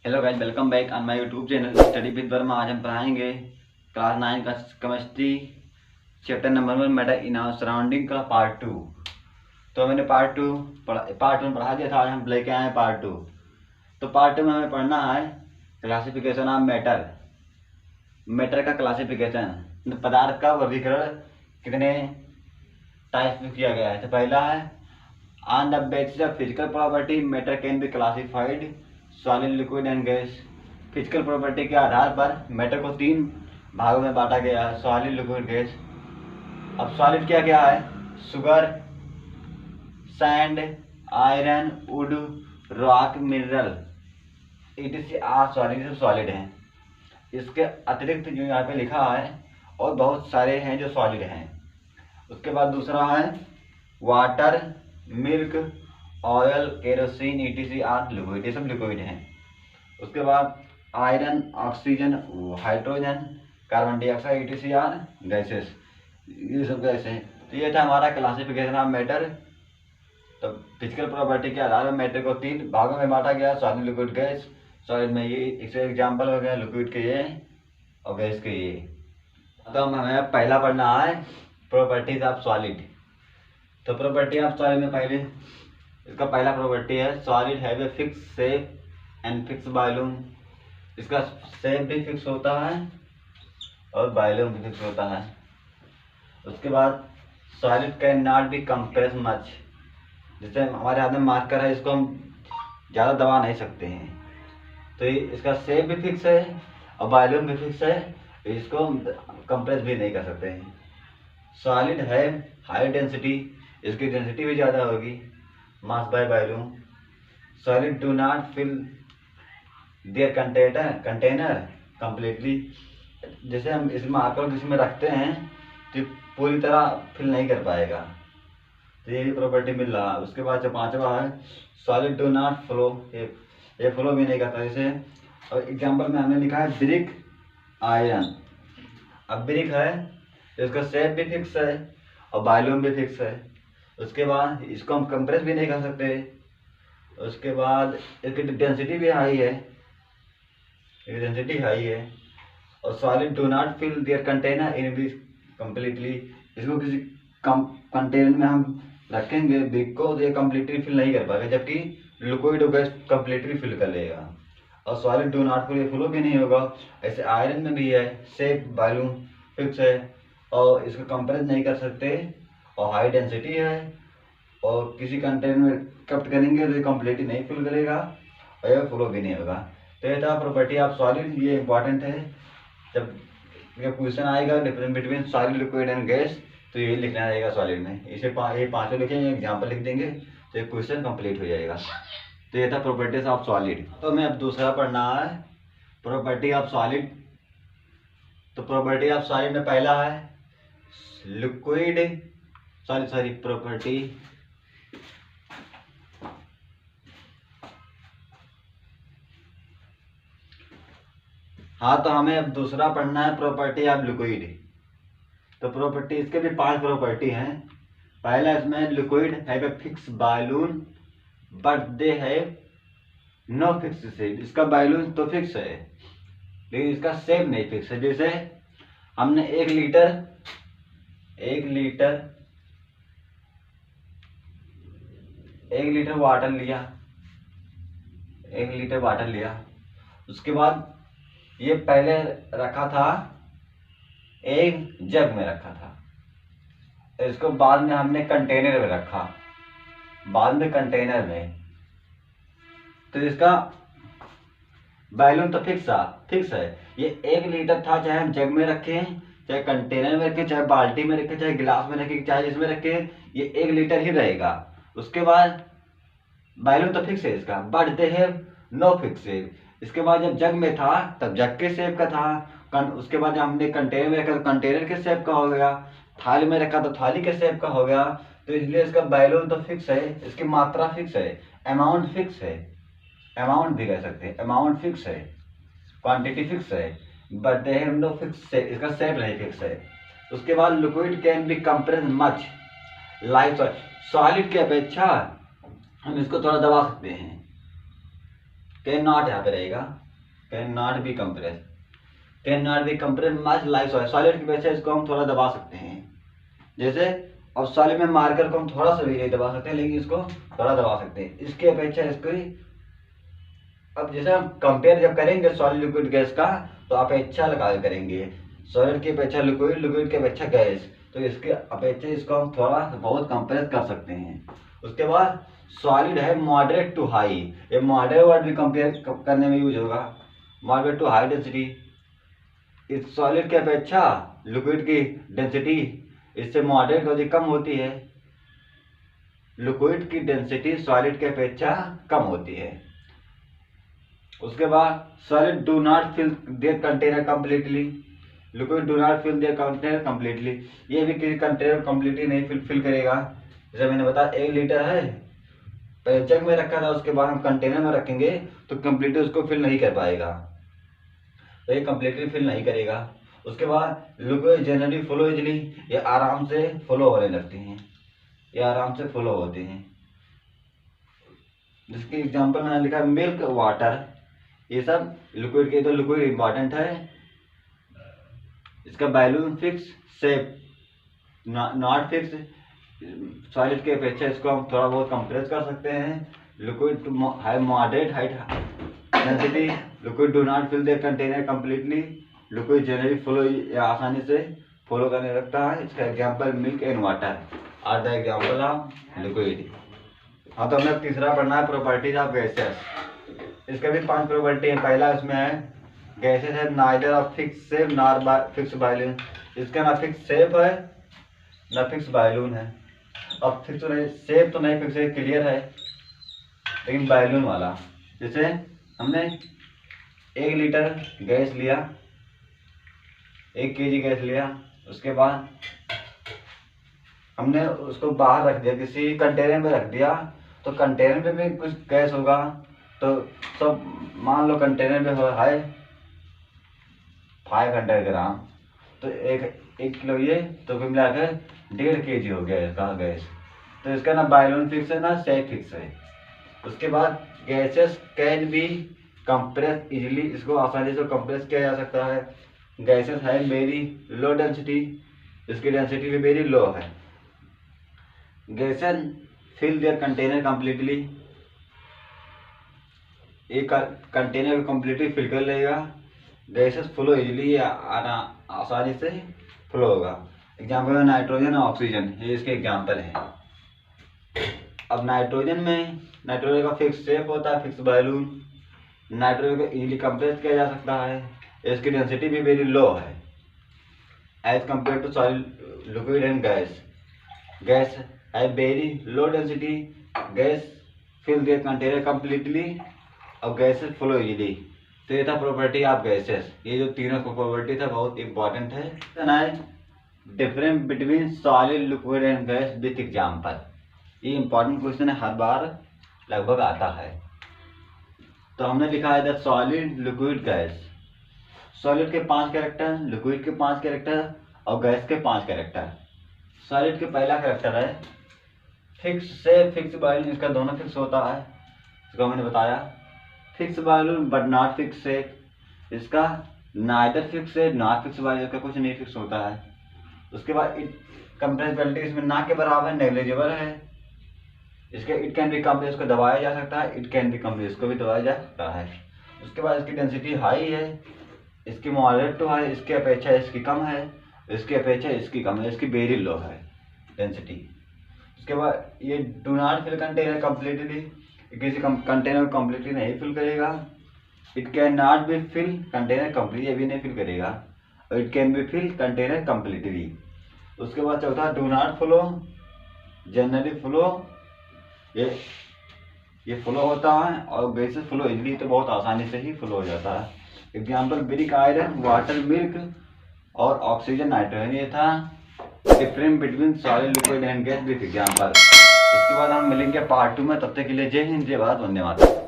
Hello guys, welcome back on my YouTube channel study with Verma. आज हम पढ़ाएंगे class 9 का chemistry chapter number 1 matter in our surrounding का part 2। तो मैंने पार्ट 1 पढ़ा दिया था। आज हम लेके आए हैं पार्ट 2। तो पार्ट 2 में हमें पढ़ना है क्लासिफिकेशन ऑफ मैटर का क्लासिफिकेशन, पदार्थ का वर्गीकरण कितने टाइप में किया गया है। तो पहला है on the basis of physical property matter can be classified solid, liquid and gas. Physical property के आधार पर मैटर को 3 भागों में बांटा गया है, सॉलिड, लिक्विड, गैस। अब सॉलिड क्या क्या है? Sugar, sand, iron, wood, rock, mineral, it are solid, solid हैं। इसके अतिरिक्त जो यहाँ पे लिखा है और बहुत सारे हैं जो सॉलिड हैं। उसके बाद दूसरा है water, milk, oil, kerosene, etc are liquid, ये सब लिक्विड हैं। उसके बाद iron, oxygen, hydrogen, carbon dioxide, etc are gases, ये सब गैस हैं। तो ये था हमारा क्लासिफिकेशन ऑफ मैटर। तो फिजिकल प्रॉपर्टी के आधार पर मैटर को 3 भागों में बांटा गया, सॉलिड, लिक्विड, गैस। सॉलिड में ये इससे एग्जाम्पल हो गया, लिक्विड के ये और गैस के ये। तो हमें पहला पढ़ना है प्रॉपर्टीज ऑफ सॉलिड। तो प्रॉपर्टी ऑफ सॉलिड में पहले इसका पहला प्रॉपर्टी है solid have a fix shape and fix volume. इसका शेप भी फिक्स होता है और वॉल्यूम भी फिक्स होता है। उसके बाद solid can not B compress much. जैसे हमारे हाथ में मार्कर है, इसको हम ज़्यादा दबा नहीं सकते हैं। तो इसका शेप भी फिक्स है और वॉल्यूम भी फिक्स है, इसको हम कंप्रेस भी नहीं कर सकते हैं। सॉलिड है हाई डेंसिटी, इसकी डेंसिटी भी ज़्यादा होगी, mass by volume. Solid do not fill their container completely. जैसे हम इस मार्कर जिसमें रखते हैं तो पूरी तरह फिल नहीं कर पाएगा, तो ये भी प्रॉपर्टी मिल रहा है। उसके बाद जो 5वां है सॉलिड डू नॉट फ्लो, ये फ्लो भी नहीं करता। जैसे और एग्जाम्पल में हमने लिखा है ब्रिक, आयरन। अब ब्रिक है, इसका शेप भी फिक्स है और वॉल्यूम भी फिक्स है। उसके बाद इसको हम कंप्रेस भी नहीं कर सकते। उसके बाद इसकी डेंसिटी भी हाई है, डेंसिटी हाई है। और solid do not fill their container in be completely. इसको किसी कंटेनर में हम रखेंगे ब्रिक को तो ये कम्प्लीटली फिल नहीं कर पाएगा, जबकि लिक्विड हो गैस कम्प्लीटली फिल कर लेगा। और solid do not fill, flow भी नहीं होगा। ऐसे आयरन में भी है, शेप वॉल्यूम फिक्स है और इसको कंप्रेस नहीं कर सकते और हाई डेंसिटी है, और किसी कंटेनर में कप्ट करेंगे तो ये कम्प्लीटली नहीं फिल करेगा और ये फ्लो भी नहीं होगा। तो ये था प्रॉपर्टी ऑफ सॉलिड, ये इंपॉर्टेंट है। जब ये क्वेश्चन आएगा difference between solid, liquid and gas, तो ये लिखना रहेगा सॉलिड में। इसे ये 5 लिखेंगे, एग्जाम्पल लिख देंगे तो ये क्वेश्चन कंप्लीट हो जाएगा। तो ये था प्रॉपर्टीज ऑफ सॉलिड। तो हमें अब दूसरा पढ़ना है प्रॉपर्टी ऑफ सॉलिड। तो प्रॉपर्टी ऑफ सॉलिड में पहला है लिक्विड, प्रॉपर्टी हाँ, तो हमें अब दूसरा पढ़ना है प्रॉपर्टी ऑफ लिक्विड। तो प्रॉपर्टी, इसके भी 5 प्रॉपर्टी हैं। पहला इसमें liquid have a fix volume but they have no fix shape. इसका वॉल्यूम तो फिक्स है लेकिन इसका शेप नहीं फिक्स है। जैसे हमने 1 लीटर वाटर लिया, 1 लीटर वाटर लिया। उसके बाद ये पहले रखा था एक जग में रखा था, इसको बाद में हमने कंटेनर में रखा, तो इसका वॉल्यूम तो फिक्स है। ये 1 लीटर था, चाहे हम जग में रखें, चाहे कंटेनर में रखें, चाहे बाल्टी में रखें, चाहे गिलास में रखें, चाहे जिसमें रखें, ये 1 लीटर ही रहेगा। उसके बाद वॉल्यूम तो फिक्स है इसका, but they have no fix shape. इसके बाद जब जग में था तब जग के शेप का था, उसके बाद जब हमने कंटेनर में रखा तो कंटेनर के शेप का हो गया, थाली में रखा तो थाली के शेप का हो गया। तो इसलिए इसका वॉल्यूम तो फिक्स है, इसकी मात्रा फिक्स है, अमाउंट फिक्स है, अमाउंट भी कह सकते हैं, अमाउंट फिक्स है, क्वांटिटी फिक्स है, but they have no fix shape, इसका शेप नहीं फिक्स है। उसके बाद liquid can be compress much like solid की अपेक्षा हम इसको थोड़ा दबा सकते हैं। कैन नॉट यहाँ पे रहेगा, can not B compress, can not B compress much like solid. Solid की अपेक्षा इसको हम थोड़ा दबा सकते हैं, जैसे और सॉलिड में मार्कर को हम थोड़ा सा भी नहीं दबा सकते हैं, लेकिन इसको थोड़ा दबा सकते हैं। इसकी अपेक्षा इसको ही, अब जैसे हम कंपेयर जब करेंगे सॉलिड लिक्विड गैस का, तो अपेक्षा लगा के करेंगे, सॉलिड की अपेक्षा लिक्विड, लिक्विड की अपेक्षा गैस, तो इसके अपेक्षा इसको हम थोड़ा बहुत कंप्रेस कर सकते हैं। उसके बाद सॉलिड है मॉडरेट टू हाई, ये मॉडरेट वर्ड भी कंपेयर करने में यूज होगा, मॉडरेट टू हाई डेंसिटी। इस सॉलिड की अपेक्षा लिक्विड की डेंसिटी इससे मॉडरेट अधिक कम होती है, लिक्विड की डेंसिटी सॉलिड की अपेक्षा कम होती है। उसके बाद solid do not fill their container completely, liquid do not fill their container completely, ये भी किसी कंटेनर कंप्लीटली नहीं फिल करेगा। जैसे मैंने बताया 1 लीटर है, पहले जग में रखा था, उसके बाद हम कंटेनर में रखेंगे तो कंप्लीटली उसको फिल नहीं कर पाएगा, तो ये कंप्लीटली फिल नहीं करेगा। उसके बाद लिक्विड जनरली फ्लो इजली, ये आराम से फ्लो होने लगते हैं, ये आराम से फ्लो होते हैं। जिसकी एग्जांपल मैंने लिखा मिल्क, वाटर, ये सब लिक्विड के, तो लिक्विड इंपॉर्टेंट है। इसका balloon fix, shape not fix, solid के अपेक्षा इसको हम थोड़ा बहुत कंप्रेस कर सकते हैं। Liquid high moderate height density, liquid do not fill the container completely, liquid generally flow, आसानी से फ्लो करने लगता है। इसका example milk and water are the example of liquid. हाँ, तो हमें तीसरा पढ़ना है प्रॉपर्टीज ऑफ गैसेस। इसका भी 5 प्रॉपर्टी है। पहला इसमें है गैसेस है neither of fix shape nor fix volume, इसका ना फिक्स शेप है ना फिक्स बायलून है। अब फिक्स तो नहीं, शेप तो नहीं फिक्स है, क्लियर है, लेकिन बायलून वाला, जैसे हमने 1 लीटर गैस लिया, 1 केजी गैस लिया, उसके बाद हमने उसको बाहर रख दिया, किसी कंटेनर में रख दिया, तो कंटेनर में भी कुछ गैस होगा, तो सब मान लो कंटेनर में है 500 ग्राम, तो एक किलो ये, तो फिर मिलाकर 1.5 केजी हो गया इसका गैस। तो इसका ना बायलून फिक्स है ना शेप फिक्स है। उसके बाद gases can be compress easily, इसको आसानी से कंप्रेस किया जा सकता है। गैसेस है वेरी लो डेंसिटी, इसकी डेंसिटी भी वेरी लो है। Gases fill their container completely, एक कंटेनर को कंप्लीटली फिल कर लेगा। गैसेस फ्लो इजीली, आसानी से फ्लो होगा। एग्जाम्पल है नाइट्रोजन और ऑक्सीजन, ये इसके एग्जाम्पल हैं। अब नाइट्रोजन में, नाइट्रोजन का फिक्स शेप होता है, फिक्स बैलून, नाइट्रोजन को इजीली कंप्रेस किया जा सकता है, इसकी डेंसिटी भी वेरी लो है as compare to solid liquid and gas. Gas है very low density, gas fill their container completely और गैसेस फ्लो इजीली। तो ये था प्रॉपर्टी ऑफ गैसेस। ये जो तीनों प्रॉपर्टी था बहुत इंपॉर्टेंट है। Difference between solid liquid and gas with example, ये इंपॉर्टेंट क्वेश्चन है, हर बार लगभग आता है। तो हमने लिखा है the solid liquid gas. Solid के 5 कैरेक्टर, लिक्विड के 5 कैरेक्टर और गैस के 5 कैरेक्टर। सॉलिड के पहला कैरेक्टर है फिक्स से फिक्स बायलून, इसका दोनों फिक्स होता है, इसको मैंने बताया। Fix volume but not fix shape, इसका neither fix shape not fix volume, इसका कुछ नहीं फिक्स होता है। उसके बाद इट कंप्रेसिबिलिटी इसमें ना के बराबर नेग्लिजिबल है, इसके इट कैन बी कंप्रेस, इसको दबाया जा सकता है, इट कैन बी कंप्रेस, इसको भी दबाया जा सकता है। उसके बाद इसकी डेंसिटी हाई है, इसकी मॉडरेट टू हाई, इसकी अपेक्षा इसकी कम है, इसकी अपेक्षा इसकी कम है, इसकी वेरी लो है डेंसिटी। उसके बाद ये do not fill container completely, किसी कंटेनर को कंप्लीटली नहीं फिल करेगा। It can not be fill container completely, ये भी नहीं फिल करेगा। और it can be fill container completely. उसके बाद चौथा do not flow, generally flow, ये फ्लो होता है, और गैसेस फ्लो इजीली, तो बहुत आसानी से ही फ्लो हो जाता है। Example brick iron, water, milk और ऑक्सीजन, नाइट्रोजन। ये था difference between solid liquid and gas with example. इसके बाद हम मिलेंगे पार्ट 2 में, तब तक के लिए जय हिंद, जय भारत, वंदे मातरम।